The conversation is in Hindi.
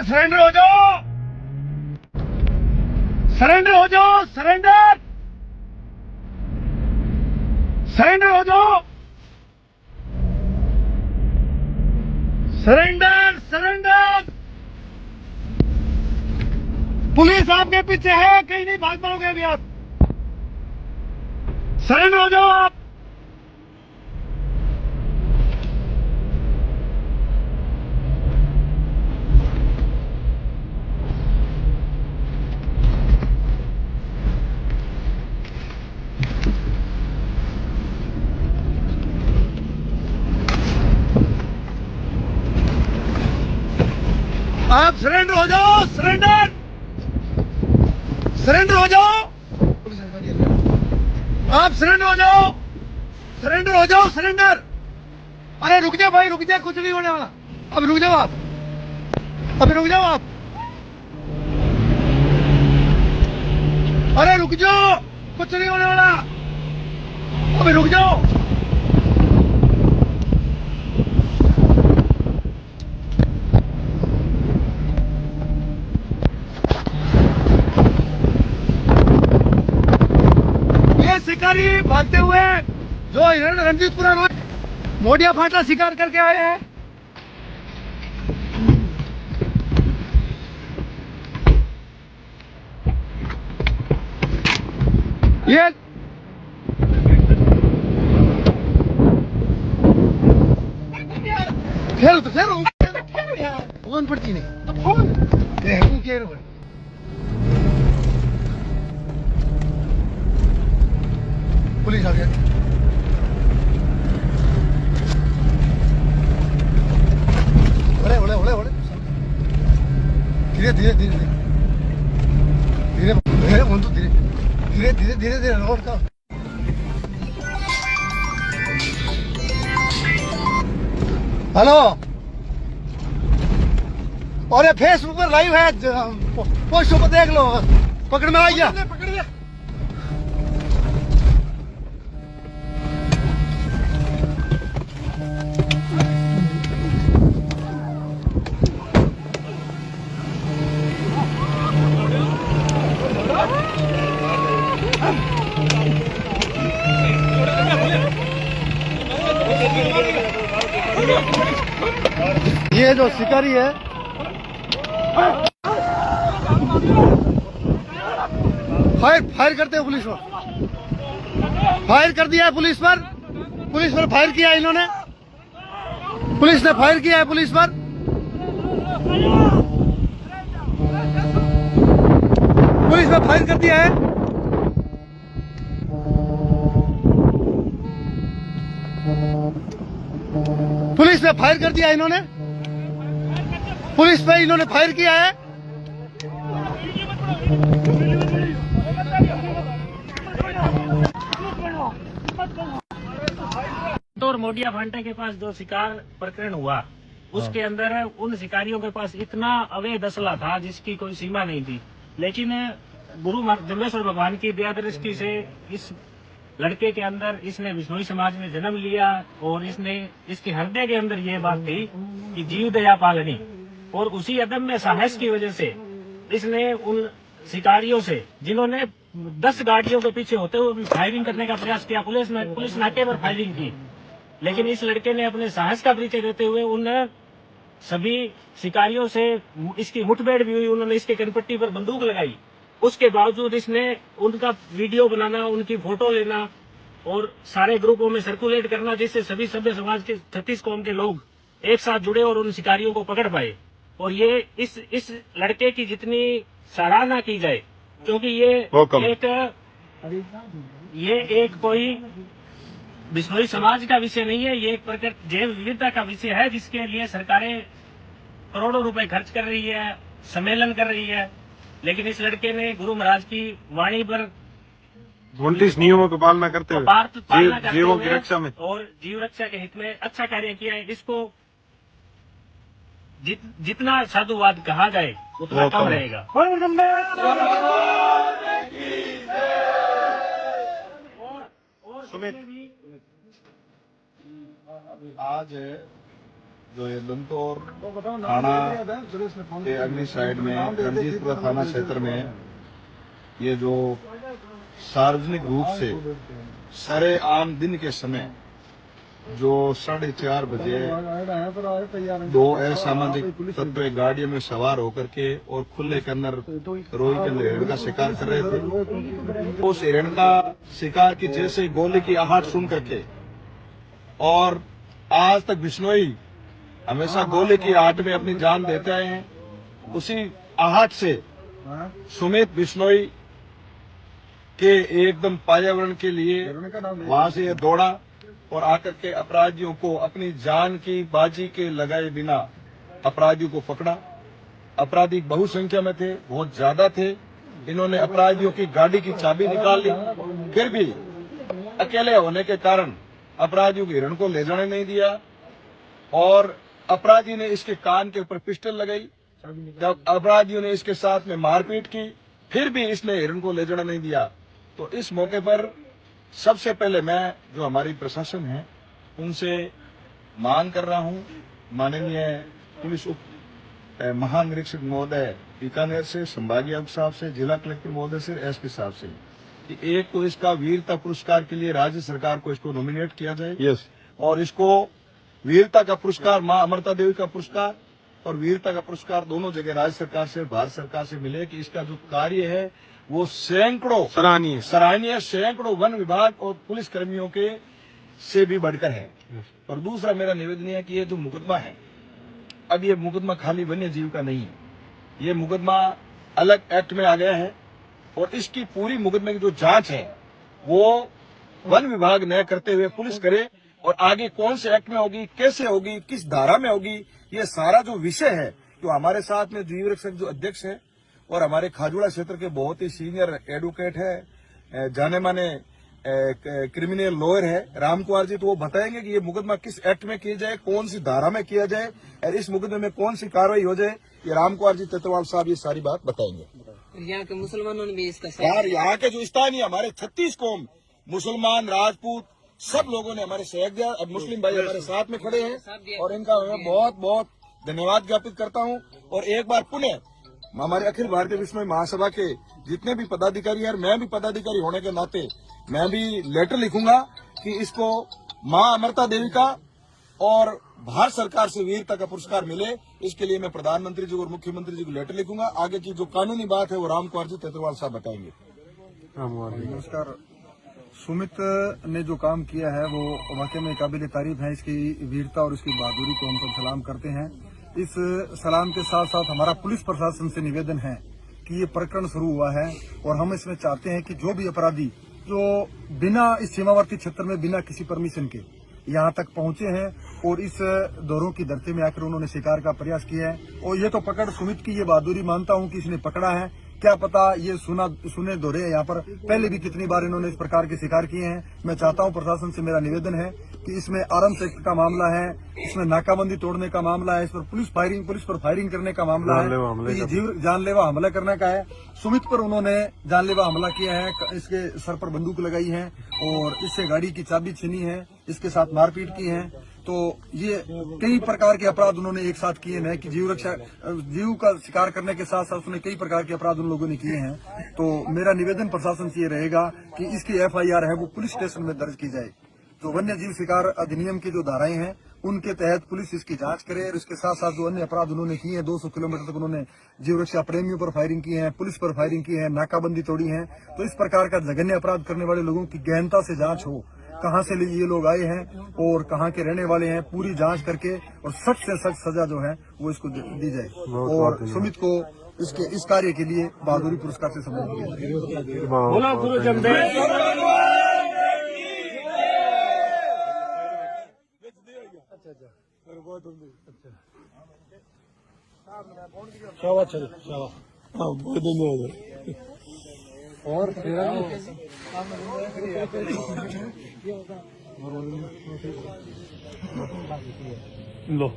सरेंडर हो जाओ, सरेंडर हो जाओ, सरेंडर, सरेंडर हो जाओ, सरेंडर, सरेंडर। पुलिस आपके पीछे है, कहीं नहीं भाग पाओगे अभी आप। सरेंडर हो जाओ आप। आप सरेंडर हो जाओ, सरेंडर, सरेंडर हो जाओ, आप सरेंडर हो जाओ, सरेंडर हो जाओ, सरेंडर। अरे रुक जाओ भाई, रुक जाओ, कुछ नहीं होने वाला। अब रुक जाओ आप, अभी रुक जाओ आप। अरे रुक जाओ, कुछ नहीं होने वाला, अभी रुक जाओ। ये शिकारी भागते हुए जो रणजीतपुरा रोड मोडिया फाटा शिकार करके आए हैं। ये खेलो तो खेलो, फोन पड़ती नहीं तो फोन खेलो। पुलिस आ गया। ओले ओले ओले ओले, धीरे धीरे धीरे धीरे धीरे बंधु, धीरे धीरे धीरे धीरे धीरे रोड का। हेलो, और ये फेसबुक पर लाइव है, पोस्टों पर देख लो। पकड़ में आ गया, पकड़ लिया। ये जो शिकारी है फायर करते हैं पुलिस पर, फायर कर दिया है पुलिस पर फायर किया है इन्होंने, पुलिस ने फायर किया है पुलिस पर। पुलिस ने फायर कर दिया है। पुलिस ने फायर कर दिया इन्होंने, पुलिस पे इन्होंने फायर किया है। और मोडिया फांटा के पास जो शिकार प्रकरण हुआ, उसके अंदर उन शिकारियों के पास इतना अवैध असला था जिसकी कोई सीमा नहीं थी। लेकिन गुरु जम्बेश्वर भगवान की दया दृष्टि से इस लड़के के अंदर, इसने बिश्नोई समाज में जन्म लिया और इसके हृदय के अंदर ये बात थी कि जीव दया पालनी, और उसी अदम्य साहस की वजह से इसने उन शिकारियों से, जिन्होंने 10 गाड़ियों के पीछे होते हुए भी फायरिंग करने का प्रयास किया, पुलिस नाके पर फायरिंग की, लेकिन इस लड़के ने अपने साहस का परिचय देते हुए उन सभी शिकारियों से इसकी मुठभेड़ भी हुई। उन्होंने इसके कनपट्टी पर बंदूक लगाई, उसके बावजूद इसने उनका वीडियो बनाना, उनकी फोटो लेना और सारे ग्रुपों में सर्कुलेट करना, जिससे सभी सभ्य समाज के 36 कौम के लोग एक साथ जुड़े और उन शिकारियों को पकड़ पाए। और ये इस लड़के की जितनी सराहना की जाए, क्योंकि ये एक कोई बिश्नोई समाज का विषय नहीं है, ये एक प्रकार जैव विविधता का विषय है, जिसके लिए सरकारें करोड़ों रुपए खर्च कर रही है, सम्मेलन कर रही है। लेकिन इस लड़के ने गुरु महाराज की वाणी पर 29 नियमों की पालना करते हुए जीवों की रक्षा में और जीव रक्षा के हित में अच्छा कार्य किया है। इसको जितना साधुवाद कहा जाए उतना कम रहेगा। आज जो ये दंतौर थाना के अगली साइड में रणजीतपुरा थाना क्षेत्र में ये जो सार्वजनिक रूप से सरे आम दिन के समय जो 4:30 बजे दो असामाजिक तत्व गाड़ियों में सवार होकर के और खुले के अंदर रोई के अंदर हिरण का शिकार कर रहे थे। उस हिरण का शिकार की जैसे गोली की आहट सुन करके, और आज तक बिश्नोई हमेशा गोली की आहट में अपनी जान देते आए हैं, उसी आहट से सुमित बिश्नोई के एकदम पर्यावरण के लिए वहां से ये दौड़ा और आकर के अपराधियों को अपनी जान की बाजी के लगाए बिना अपराधियों को पकड़ा। अपराधी बहुसंख्या में थे, बहुत ज्यादा थे। इन्होंने अपराधियों की गाड़ी की चाबी निकाल ली, फिर भी अकेले होने के कारण अपराधियों के हिरण को ले जाने नहीं दिया और अपराधी ने इसके कान के ऊपर पिस्टल लगाई। जब अपराधियों ने इसके साथ में मारपीट की, फिर भी इसने हिरण को ले जाना नहीं दिया। तो इस मौके पर सबसे पहले मैं जो हमारी प्रशासन है उनसे मांग कर रहा हूं, माननीय पुलिस उप महानिरीक्षक महोदय बीकानेर से, संभागीय आयुक्त साहब से, जिला कलेक्टर महोदय से, एसपी साहब से, कि एक तो इसका वीरता पुरस्कार के लिए राज्य सरकार को इसको नॉमिनेट किया जाए और इसको वीरता का पुरस्कार, मां अमृता देवी का पुरस्कार और वीरता का पुरस्कार दोनों जगह राज्य सरकार से, भारत सरकार से मिले कि इसका जो कार्य है वो सैकड़ों सराहनीय सैकड़ों वन विभाग और पुलिस कर्मियों के से भी बढ़कर है। और दूसरा मेरा निवेदन है कि ये जो मुकदमा है, अब ये मुकदमा खाली वन्य जीव का नहीं है, ये मुकदमा अलग एक्ट में आ गया है और इसकी पूरी मुकदमे की जो जांच है वो वन विभाग न करते हुए पुलिस करे और आगे कौन से एक्ट में होगी, कैसे होगी, किस धारा में होगी, ये सारा जो विषय है। तो हमारे साथ में जीव रक्षक जो अध्यक्ष है और हमारे खाजूड़ा क्षेत्र के बहुत ही सीनियर एडवोकेट है, जाने माने क्रिमिनल लॉयर है राम कुमार जी, तो वो बताएंगे कि ये मुकदमा किस एक्ट में किया जाए, कौन सी धारा में किया जाए और इस मुकदमे में कौन सी कार्रवाई हो जाए। ये राम कुमार जी तेतरवाल साहब ये सारी बात बताएंगे। यहाँ के मुसलमानों ने भी इसका यार यहाँ के जो स्थानीय हमारे 36 कौम, मुसलमान, राजपूत, सब लोगों ने हमारे सहयोग दिया। अब मुस्लिम भाई हमारे साथ में खड़े हैं और इनका मैं बहुत बहुत धन्यवाद ज्ञापित करता हूँ। और एक बार पुनः हमारे अखिल भारतीय विश्व महासभा के जितने भी पदाधिकारी हैं, मैं भी पदाधिकारी होने के नाते मैं भी लेटर लिखूंगा कि इसको मां अमृता देवी का और भारत सरकार से वीरता का पुरस्कार मिले। इसके लिए मैं प्रधानमंत्री जी और मुख्यमंत्री जी को लेटर लिखूंगा। आगे की जो कानूनी बात है वो राम कुमार जी तेतरवाल साहब बताएंगे। नमस्कार। सुमित ने जो काम किया है वो वाकई में काबिल तारीफ है। इसकी वीरता और इसकी बहादुरी को हम सब सलाम करते हैं। इस सलाम के साथ साथ हमारा पुलिस प्रशासन से निवेदन है कि ये प्रकरण शुरू हुआ है और हम इसमें चाहते हैं कि जो भी अपराधी जो बिना इस सीमावर्ती क्षेत्र में बिना किसी परमिशन के यहाँ तक पहुंचे हैं और इस दौरों की धरती में आकर उन्होंने शिकार का प्रयास किया है, और ये तो पकड़ सुमित की ये बहादुरी मानता हूं कि इसने पकड़ा है। क्या पता ये सुने दौरे यहाँ पर पहले भी कितनी बार इन्होंने इस प्रकार के शिकार किए हैं। मैं चाहता हूं प्रशासन से मेरा निवेदन है कि इसमें आर्म्स एक्ट का मामला है, इसमें नाकाबंदी तोड़ने का मामला है, इस पर पुलिस पर फायरिंग करने का मामला है, तो ये जानलेवा हमला करने का है। सुमित पर उन्होंने जानलेवा हमला किया है, इसके सर पर बंदूक लगाई है और इससे गाड़ी की चाबी छीनी है, इसके साथ मारपीट की है। तो ये कई प्रकार के अपराध उन्होंने एक साथ किए हैं कि जीव का शिकार करने के साथ साथ उसने कई प्रकार के अपराध उन लोगों ने किए हैं। तो मेरा निवेदन प्रशासन से ये रहेगा कि इसकी FIR है वो पुलिस स्टेशन में दर्ज की जाए। तो वन्य जीव शिकार अधिनियम की जो धाराएं हैं उनके तहत पुलिस इसकी जांच करे और इसके साथ साथ जो अन्य अपराध उन्होंने किए हैं, 200 किलोमीटर तक उन्होंने जीव रक्षा प्रेमियों पर फायरिंग की है, पुलिस पर फायरिंग की है, नाकाबंदी तोड़ी है। तो इस प्रकार का जघन्य अपराध करने वाले लोगों की गहनता से जांच हो, कहां से ये लोग आए हैं और कहां के रहने वाले हैं, पूरी जांच करके और सख्त से सख्त सजा जो है वो इसको दी जाए। और सुमित को इसके इस कार्य के लिए बहादुरी पुरस्कार से सम्मानित किया। और लो